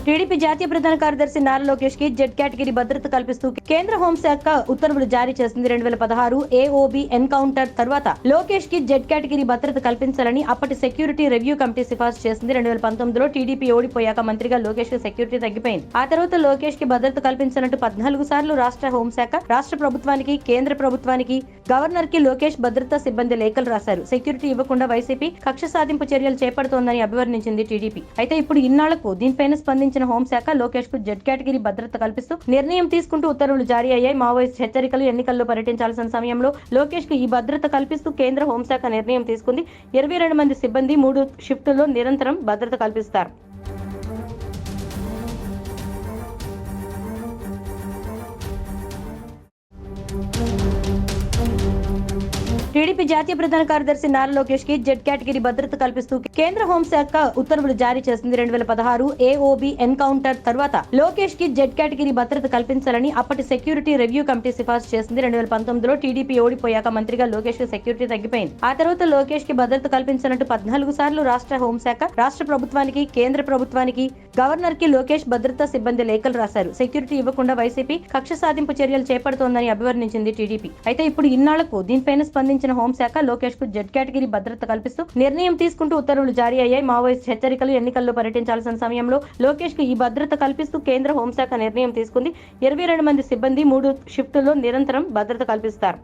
TDP జాతీయ ప్రధాన కార్యదర్శి నారా లోకేష్ కి జెడ్ కేటగిరీ భద్రత కల్పిస్తూ కేంద్ర హోంశాఖ ఉత్తర్వులు జారీ చేసింది. 2016 ఏఓబి ఎన్కౌంటర్ తర్వాత లోకేష్ కి జెడ్ కేటగిరీ భద్రత కల్పించాలని అప్పటి సెక్యూరిటీ రివ్యూ కమిటీ సిఫార్సు చేసింది. 2019లో టీడీపీ ఓడిపోయాక మంత్రిగా లోకేష్ కి సెక్యూరిటీ తగ్గిపోయింది. ఆ తర్వాత లోకేష్ కి భద్రత కల్పించాలంటూ 14 సార్లు రాష్ట్ర హోంశాఖ, రాష్ట్ర ప్రభుత్వానికి, కేంద్ర ప్రభుత్వానికి, గవర్నర్ కి లోకేష్ భద్రతా సిబ్బంది లేఖలు రాశారు. సెక్యూరిటీ ఇవ్వకుండా వైసీపీ కక్ష సాధింపు చర్యలు చేపడుతోందని అభివర్ణించింది టీడీపీ. అయితే ఇప్పుడు ఇన్నాళ్లకు దీనిపైన స్పందించిన హోంశాఖ లోకేష్ కు జెడ్ కేటగిరీ భద్రత కల్పిస్తూ నిర్ణయం తీసుకుంటూ ఉత్తర్వులు జారీ అయ్యాయి. మావోయిస్ట్ హెచ్చరికలు, ఎన్నికల్లో పర్యటించాల్సిన సమయంలో లోకేష్ కు ఈ భద్రత కల్పిస్తూ కేంద్ర హోంశాఖ నిర్ణయం తీసుకుంది. 22 మంది సిబ్బంది 3 షిఫ్టుల్లో నిరంతరం భద్రత కల్పిస్తారు. టీడీపీ జాతీయ ప్రధాన కార్యదర్శి నారా లోకేష్ కి జెడ్ కేటగిరీ భద్రత కల్పిస్తూ కేంద్ర హోంశాఖ ఉత్తర్వులు జారీ చేసింది. 2016 ఏఓబి ఎన్కౌంటర్ తర్వాత లోకేష్ కి జెడ్ కేటగిరీ భద్రత కల్పించాలని అప్పటి సెక్యూరిటీ రివ్యూ కమిటీ సిఫార్సు చేసింది. 2019లో టీడీపీ ఓడిపోయాక మంత్రిగా లోకేష్ కి సెక్యూరిటీ తగ్గిపోయింది. ఆ తర్వాత లోకేష్ కి భద్రత కల్పించాలంటూ 14 సార్లు రాష్ట్ర హోంశాఖ, రాష్ట్ర ప్రభుత్వానికి, కేంద్ర ప్రభుత్వానికి, గవర్నర్ కి లోకేష్ భద్రతా సిబ్బంది లేఖలు రాశారు. సెక్యూరిటీ ఇవ్వకుండా వైసీపీ కక్ష సాధింపు చర్యలు చేపడుతోందని అభివర్ణించింది టీడీపీ. అయితే ఇప్పుడు ఇన్నాళ్లకు దీనిపైన స్పందించిన హోంశాఖ లోకేష్ కు జెడ్ కేటగిరీ భద్రత కల్పిస్తూ నిర్ణయం తీసుకుంటూ ఉత్తర్వులు జారీ అయ్యాయి. మావోయిస్ట్ హెచ్చరికలు, ఎన్నికల్లో పర్యటించాల్సిన సమయంలో లోకేష్ కు ఈ భద్రత కల్పిస్తూ కేంద్ర హోంశాఖ నిర్ణయం తీసుకుంది. 22 మంది సిబ్బంది 3 షిఫ్టుల్లో నిరంతరం భద్రత కల్పిస్తారు.